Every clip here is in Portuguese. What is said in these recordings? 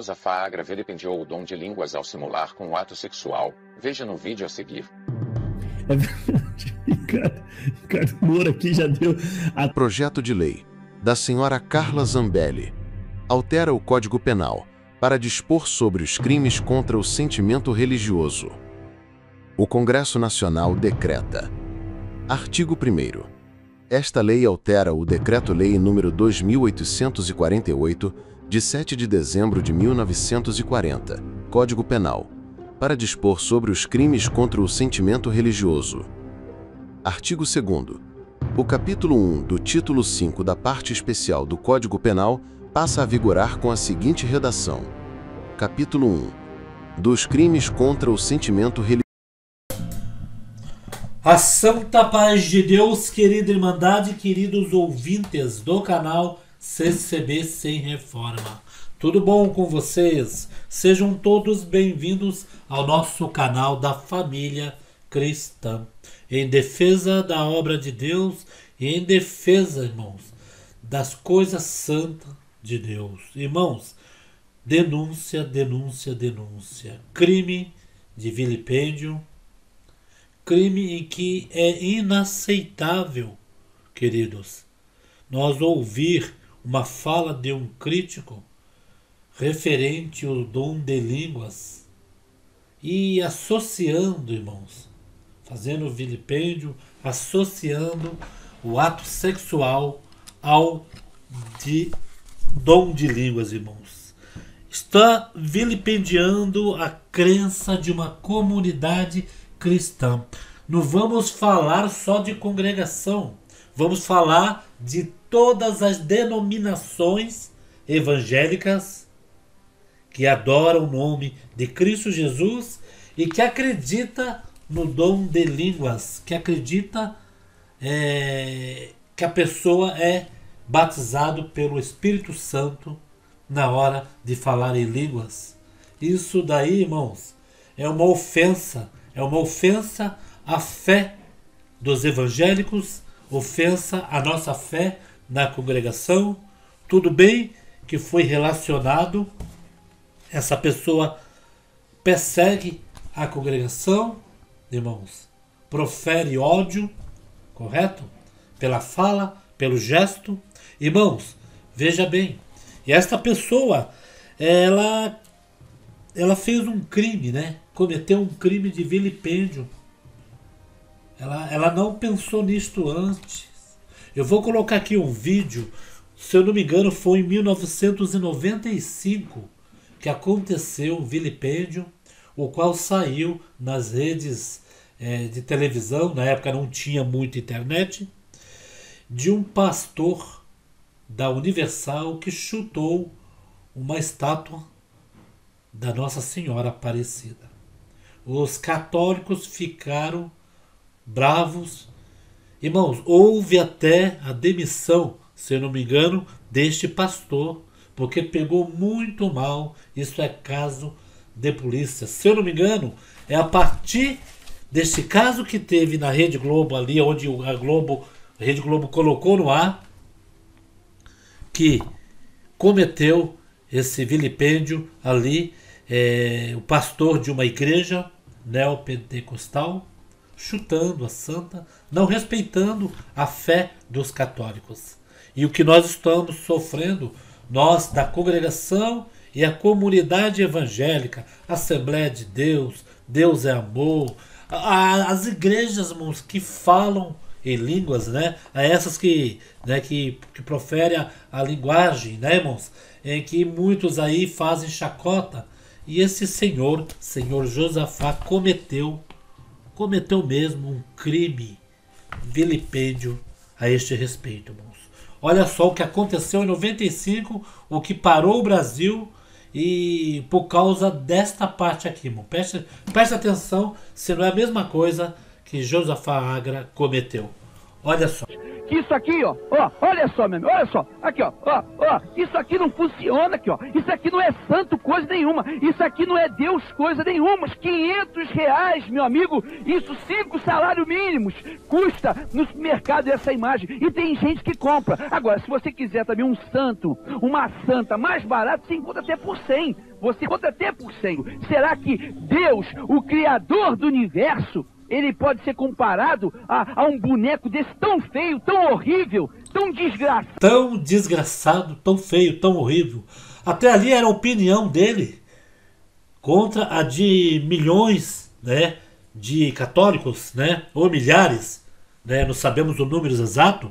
Josafá Agra vilipendiou o dom de línguas ao simular com o ato sexual. Veja no vídeo a seguir. É verdade. Ricardo Moura aqui já deu a... Projeto de lei da senhora Carla Zambelli altera o Código Penal para dispor sobre os crimes contra o sentimento religioso. O Congresso Nacional decreta. Artigo 1º. Esta lei altera o Decreto-Lei nº 2848, de 7 de dezembro de 1940, Código Penal, para dispor sobre os crimes contra o sentimento religioso. Artigo 2º. O capítulo 1 do título 5 da parte especial do Código Penal passa a vigorar com a seguinte redação. Capítulo 1. Dos crimes contra o sentimento religioso. A santa paz de Deus, querida Irmandade, queridos ouvintes do canal CCB Sem Reforma. Tudo bom com vocês? Sejam todos bem-vindos ao nosso canal da família cristã. Em defesa da obra de Deus e em defesa, irmãos, das coisas santas de Deus. Irmãos, denúncia, denúncia, denúncia. Crime de vilipêndio. Crime em que é inaceitável, queridos, nós ouvir uma fala de um crítico referente ao dom de línguas e associando, irmãos, fazendo vilipêndio, associando o ato sexual ao dom de línguas, irmãos. Está vilipendiando a crença de uma comunidade cristã. Não vamos falar só de congregação, vamos falar de todas as denominações evangélicas que adoram o nome de Cristo Jesus e que acredita no dom de línguas, que acredita que a pessoa é batizado pelo Espírito Santo na hora de falar em línguas. Isso daí, irmãos, é uma ofensa. É uma ofensa à fé dos evangélicos, ofensa à nossa fé na congregação. Tudo bem que foi relacionado, essa pessoa persegue a congregação, irmãos, profere ódio, correto? Pela fala, pelo gesto. Irmãos, veja bem, e esta pessoa, ela fez um crime, né? Cometeu um crime de vilipêndio. Ela não pensou nisto antes. Eu vou colocar aqui um vídeo, se eu não me engano foi em 1995 que aconteceu o vilipêndio, o qual saiu nas redes de televisão, na época não tinha muita internet, de um pastor da Universal que chutou uma estátua da Nossa Senhora Aparecida. Os católicos ficaram bravos. Irmãos, houve até a demissão, se eu não me engano, deste pastor, porque pegou muito mal. Isso é caso de polícia. Se eu não me engano, é a partir deste caso que teve na Rede Globo, ali onde a Rede Globo colocou no ar, que cometeu esse vilipêndio ali, o pastor de uma igreja neopentecostal, chutando a santa, não respeitando a fé dos católicos. E o que nós estamos sofrendo, nós da congregação e a comunidade evangélica, Assembleia de Deus, Deus é amor, as igrejas, irmãos, que falam em línguas, né? A essas que proferem a linguagem, né, irmãos? Em que muitos aí fazem chacota. E esse senhor Josafá, cometeu mesmo um crime, vilipêndio a este respeito, irmãos. Olha só o que aconteceu em 95, o que parou o Brasil, e por causa desta parte aqui, irmão. Preste atenção se não é a mesma coisa que Josafá Agra cometeu. Olha só. Que isso aqui, ó, olha só, meu amigo, olha só, aqui, ó, isso aqui não funciona aqui, ó, isso aqui não é santo coisa nenhuma, isso aqui não é Deus coisa nenhuma, R$500, meu amigo, isso 5 salários mínimos, custa no mercado essa imagem, e tem gente que compra. Agora, se você quiser também um santo, uma santa mais barato, você encontra até por 100, você encontra até por 100. Será que Deus, o Criador do universo, ele pode ser comparado a um boneco desse tão feio, tão horrível, tão desgraçado? Tão desgraçado, tão feio, tão horrível. Até ali era a opinião dele contra a de milhões, né, de católicos, né, ou milhares, né, não sabemos o número exato,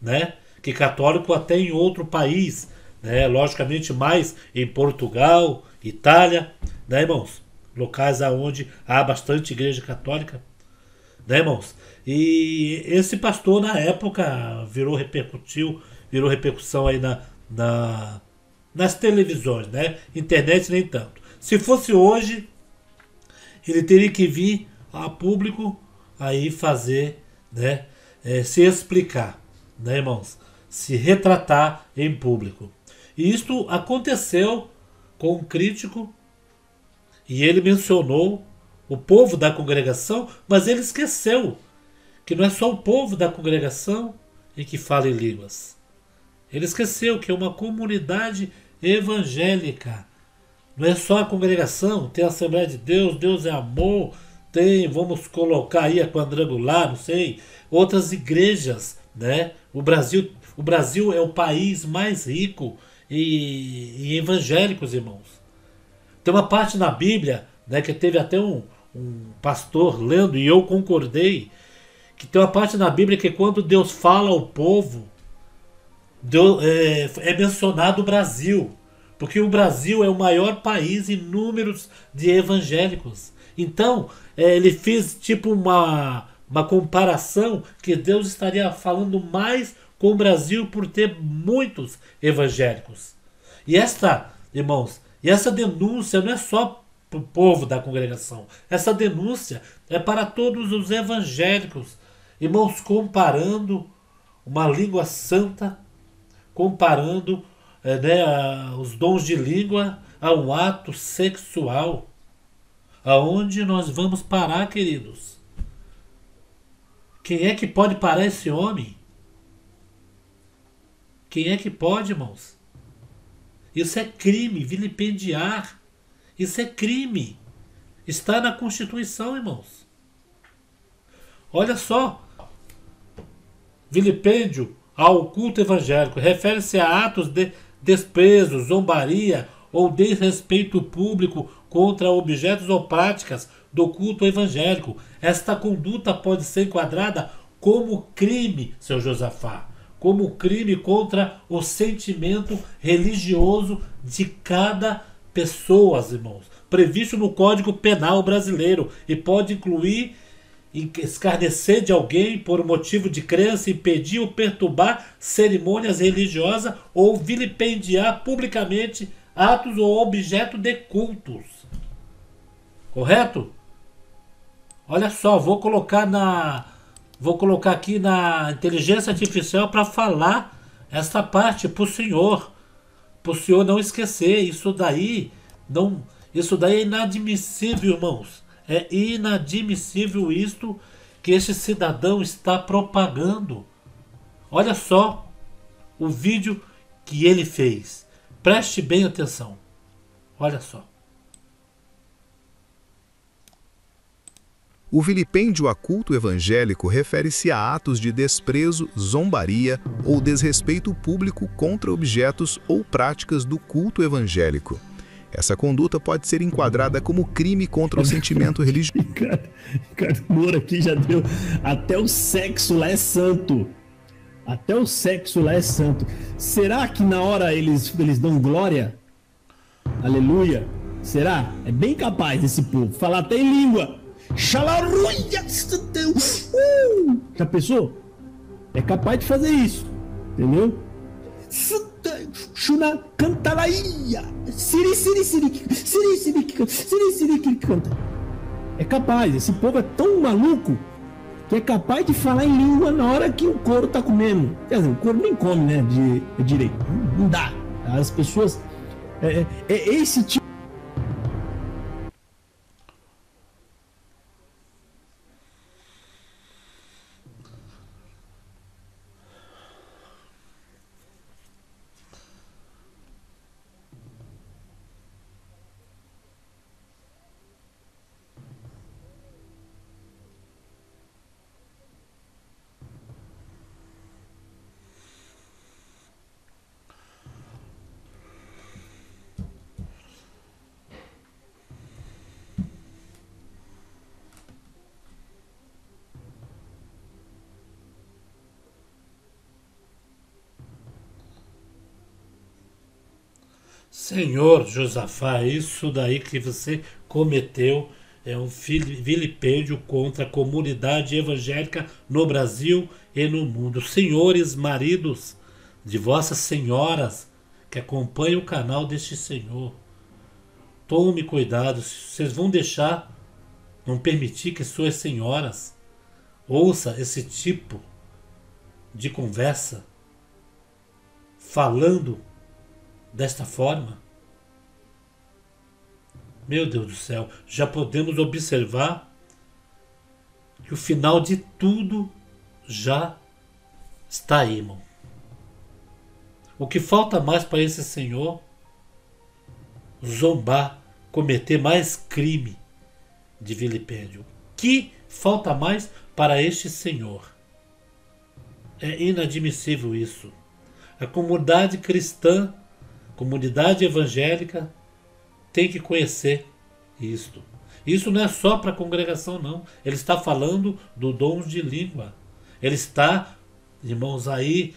né, que católico até em outro país, né, logicamente mais em Portugal, Itália, né, irmãos? Locais aonde há bastante igreja católica. Né, irmãos? E esse pastor na época virou repercussão aí nas televisões, né? Internet nem tanto. Se fosse hoje, ele teria que vir a público aí fazer, né? Se explicar, né, irmãos? Se retratar em público. E isto aconteceu com um crítico e ele mencionou o povo da congregação, mas ele esqueceu que não é só o povo da congregação em que fala em línguas. Ele esqueceu que é uma comunidade evangélica. Não é só a congregação, tem a Assembleia de Deus, Deus é amor, tem, vamos colocar aí a quadrangular, não sei, outras igrejas, né? O Brasil é o país mais rico em evangélicos, irmãos. Tem uma parte na Bíblia, né, que teve até um pastor lendo, e eu concordei, que tem uma parte na Bíblia que quando Deus fala ao povo, é mencionado o Brasil, porque o Brasil é o maior país em números de evangélicos. Então, ele fez tipo uma comparação que Deus estaria falando mais com o Brasil por ter muitos evangélicos. E irmãos, essa denúncia não é só para o povo da congregação. Essa denúncia é para todos os evangélicos. Irmãos, comparando uma língua santa, comparando os dons de língua a um ato sexual. Aonde nós vamos parar, queridos? Quem é que pode parar esse homem? Quem é que pode, irmãos? Isso é crime, vilipendiar. Isso é crime. Está na Constituição, irmãos. Olha só. Vilipêndio ao culto evangélico refere-se a atos de desprezo, zombaria ou desrespeito público contra objetos ou práticas do culto evangélico. Esta conduta pode ser enquadrada como crime, seu Josafá, como crime contra o sentimento religioso de cada pessoas, irmãos, previsto no Código Penal brasileiro, e pode incluir escarnecer de alguém por motivo de crença, impedir ou perturbar cerimônias religiosas ou vilipendiar publicamente atos ou objeto de cultos. Correto? Olha só, vou colocar aqui na inteligência artificial para falar essa parte para o senhor não esquecer. Isso daí é inadmissível, irmãos. É inadmissível isto que este cidadão está propagando. Olha só o vídeo que ele fez. Preste bem atenção. Olha só. O vilipêndio a culto evangélico refere-se a atos de desprezo, zombaria ou desrespeito público contra objetos ou práticas do culto evangélico. Essa conduta pode ser enquadrada como crime contra o sentimento religioso. Ricardo Moura aqui já deu. Até o sexo lá é santo. Até o sexo lá é santo. Será que na hora eles dão glória? Aleluia. Será? É bem capaz esse povo falar até em língua. Já pensou? É capaz de fazer isso. Entendeu? Shuna cantaraia. Siri canta. É capaz. Esse povo é tão maluco que é capaz de falar em língua na hora que o couro tá comendo. Quer dizer, o couro nem come, né, de direito. Não dá. As pessoas... É esse tipo... Senhor Josafá, isso daí que você cometeu é um vilipêndio contra a comunidade evangélica no Brasil e no mundo. Senhores maridos de vossas senhoras que acompanham o canal deste senhor, tome cuidado, vocês vão deixar, não permitir que suas senhoras ouça esse tipo de conversa falando desta forma? Meu Deus do céu, já podemos observar que o final de tudo já está aí, irmão. O que falta mais para esse senhor zombar, cometer mais crime de vilipêndio? O que falta mais para este senhor? É inadmissível isso. A comunidade cristã, comunidade evangélica tem que conhecer isto. Isso não é só para a congregação, não. Ele está falando do dom de língua. Ele está, irmãos, aí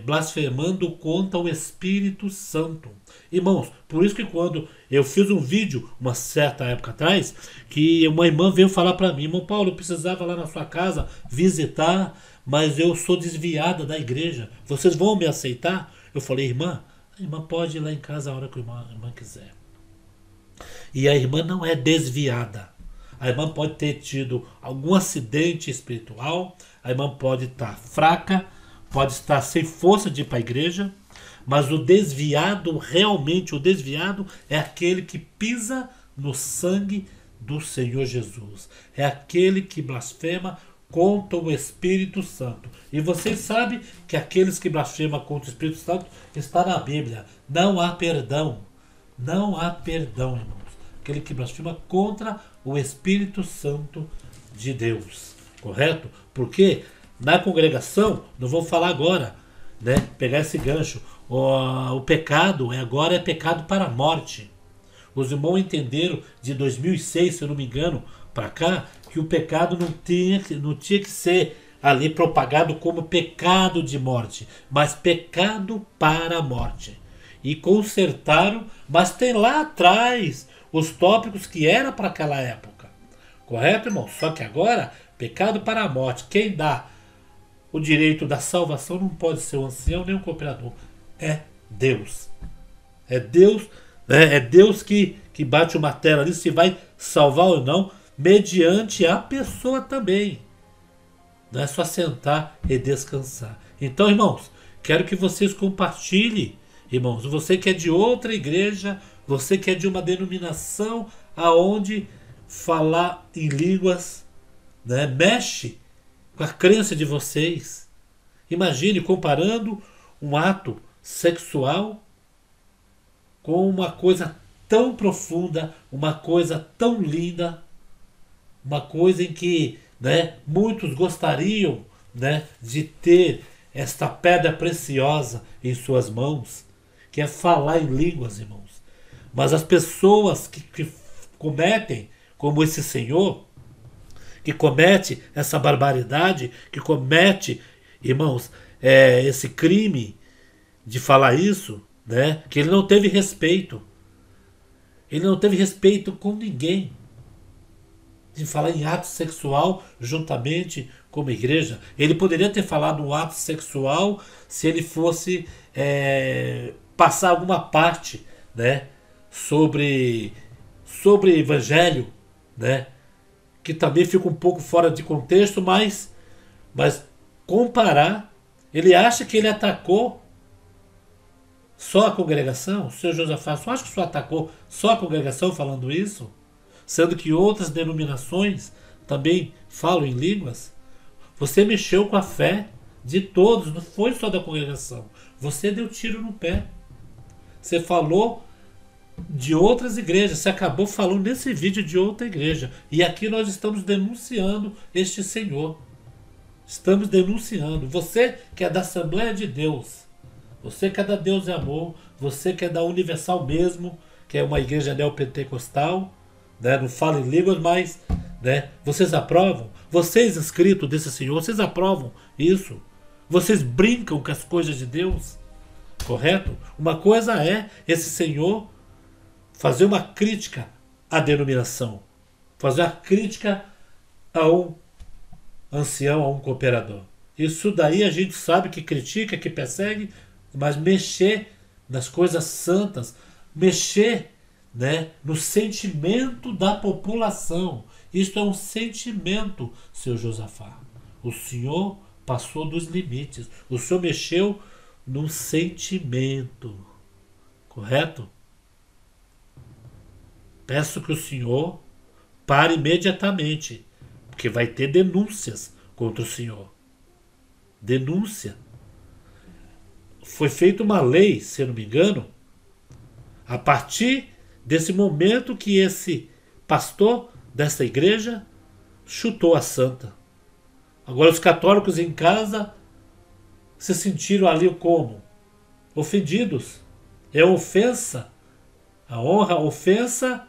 blasfemando contra o Espírito Santo. Irmãos, por isso que quando eu fiz um vídeo, uma certa época atrás, que uma irmã veio falar para mim: irmão Paulo, eu precisava lá na sua casa visitar, mas eu sou desviada da igreja. Vocês vão me aceitar? Eu falei: irmã, a irmã pode ir lá em casa a hora que a irmã quiser. E a irmã não é desviada. A irmã pode ter tido algum acidente espiritual, a irmã pode estar fraca, pode estar sem força de ir para a igreja, mas o desviado, realmente o desviado, é aquele que pisa no sangue do Senhor Jesus. É aquele que blasfema contra o Espírito Santo. E vocês sabem que aqueles que blasfemam contra o Espírito Santo está na Bíblia. Não há perdão. Não há perdão, irmãos. Aquele que blasfema contra o Espírito Santo de Deus. Correto? Porque na congregação, não vou falar agora, né? Pegar esse gancho. O pecado agora é pecado para a morte. Os irmãos entenderam de 2006, se eu não me engano, para cá, que o pecado não tinha que ser ali propagado como pecado de morte, mas pecado para a morte. E consertaram, mas tem lá atrás os tópicos que era para aquela época. Correto, irmão? Só que agora, pecado para a morte. Quem dá o direito da salvação não pode ser o ancião nem o cooperador. É Deus. É Deus, é Deus que bate o martelo ali se vai salvar ou não, mediante a pessoa também. Não é só sentar e descansar. Então, irmãos, quero que vocês compartilhem. Irmãos, você que é de outra igreja, você que é de uma denominação aonde falar em línguas, né, mexe com a crença de vocês. Imagine comparando um ato sexual com uma coisa tão profunda, uma coisa tão linda, uma coisa em que, né, muitos gostariam, né, de ter esta pedra preciosa em suas mãos, que é falar em línguas, irmãos. Mas as pessoas que cometem, como esse senhor, que comete essa barbaridade, que comete, irmãos, esse crime de falar isso, né, que ele não teve respeito. Ele não teve respeito com ninguém. De falar em ato sexual juntamente com a igreja. Ele poderia ter falado um ato sexual se ele fosse passar alguma parte, né, sobre evangelho, né, que também fica um pouco fora de contexto, mas comparar, ele acha que ele atacou só a congregação? O senhor Josafá só acha que só atacou só a congregação falando isso? Sendo que outras denominações também falam em línguas? Você mexeu com a fé de todos, não foi só da congregação. Você deu tiro no pé. Você falou de outras igrejas, você acabou falando nesse vídeo de outra igreja. E aqui nós estamos denunciando este senhor. Estamos denunciando. Você que é da Assembleia de Deus, você que é da Deus é Amor, você que é da Universal mesmo, que é uma igreja neopentecostal, né? Não fala em línguas, mas, né? Vocês aprovam? Vocês, inscritos desse senhor, vocês aprovam isso? Vocês brincam com as coisas de Deus? Correto? Uma coisa é esse senhor fazer uma crítica à denominação, fazer uma crítica a um ancião, a um cooperador. Isso daí a gente sabe que critica, que persegue, mas mexer nas coisas santas, mexer, né, no sentimento da população. Isto é um sentimento, seu Josafá. O senhor passou dos limites. O senhor mexeu num sentimento. Correto? Peço que o senhor pare imediatamente, porque vai ter denúncias contra o senhor. Denúncia. Foi feita uma lei, se eu não me engano, a partir desse momento que esse pastor dessa igreja chutou a santa. Agora os católicos em casa se sentiram ali como? Ofendidos. É ofensa. A honra, a ofensa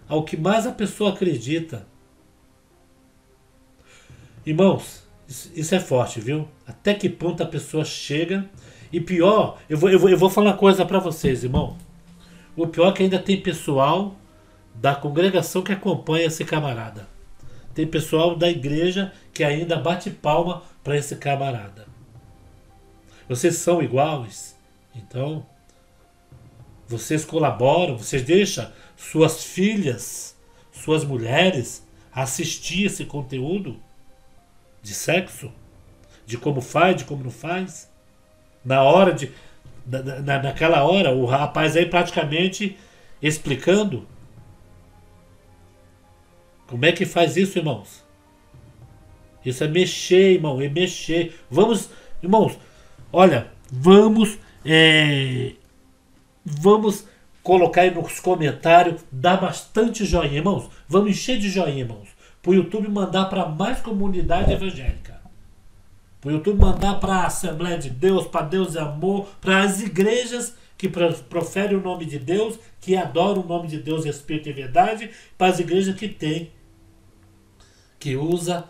ao que mais a pessoa acredita. Irmãos, isso é forte, viu? Até que ponto a pessoa chega. E pior, eu vou falar uma coisa para vocês, irmão. O pior é que ainda tem pessoal da congregação que acompanha esse camarada. Tem pessoal da igreja que ainda bate palma para esse camarada. Vocês são iguais? Então, vocês colaboram, vocês deixam suas filhas, suas mulheres assistir esse conteúdo de sexo? De como faz, de como não faz? Naquela hora, o rapaz aí praticamente explicando. Como é que faz isso, irmãos? Isso é mexer, irmão, é mexer. Vamos, irmãos, olha, vamos colocar aí nos comentários, dar bastante joinha, irmãos. Vamos encher de joinha, irmãos. Para o YouTube mandar para mais comunidade evangélica. Para o YouTube mandar para a Assembleia de Deus, para Deus é Amor, para as igrejas que proferem o nome de Deus, que adoram o nome de Deus, Espírito e Verdade, para as igrejas que usa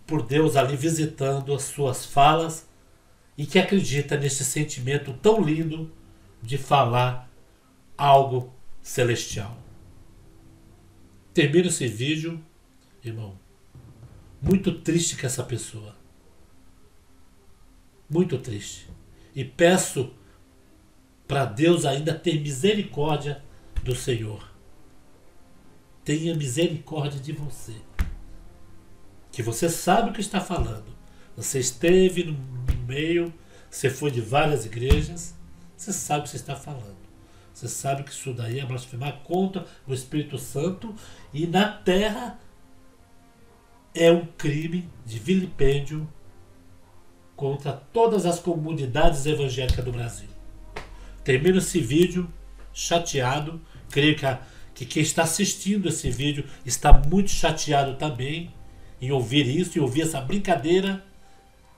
por Deus ali visitando as suas falas e que acredita nesse sentimento tão lindo de falar algo celestial. Termino esse vídeo, irmão, muito triste com essa pessoa. Muito triste. E peço para Deus ainda ter misericórdia do Senhor. Tenha misericórdia de você. Que você sabe o que está falando. Você esteve no meio, você foi de várias igrejas, você sabe o que você está falando. Você sabe que isso daí é blasfemar contra o Espírito Santo e na terra é um crime de vilipêndio contra todas as comunidades evangélicas do Brasil. Termino esse vídeo chateado. Creio que quem está assistindo esse vídeo está muito chateado também em ouvir isso, em ouvir essa brincadeira.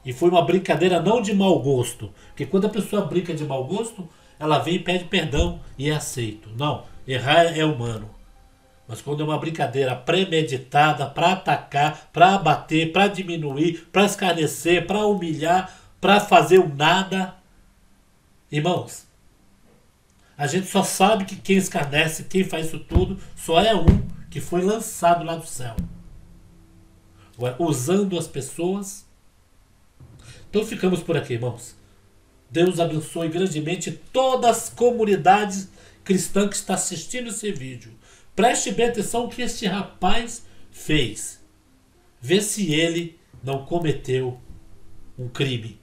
E foi uma brincadeira não de mau gosto. Porque quando a pessoa brinca de mau gosto, ela vem e pede perdão e é aceito. Não, errar é humano. Mas quando é uma brincadeira premeditada para atacar, para abater, para diminuir, para escarnecer, para humilhar, para fazer o nada. Irmãos, a gente só sabe que quem escarnece, quem faz isso tudo, só é um que foi lançado lá do céu. Usando as pessoas. Então ficamos por aqui, irmãos. Deus abençoe grandemente todas as comunidades cristãs que estão assistindo esse vídeo. Preste bem atenção que este rapaz fez. Vê se ele não cometeu um crime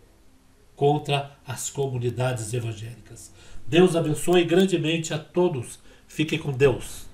contra as comunidades evangélicas. Deus abençoe grandemente a todos. Fiquem com Deus.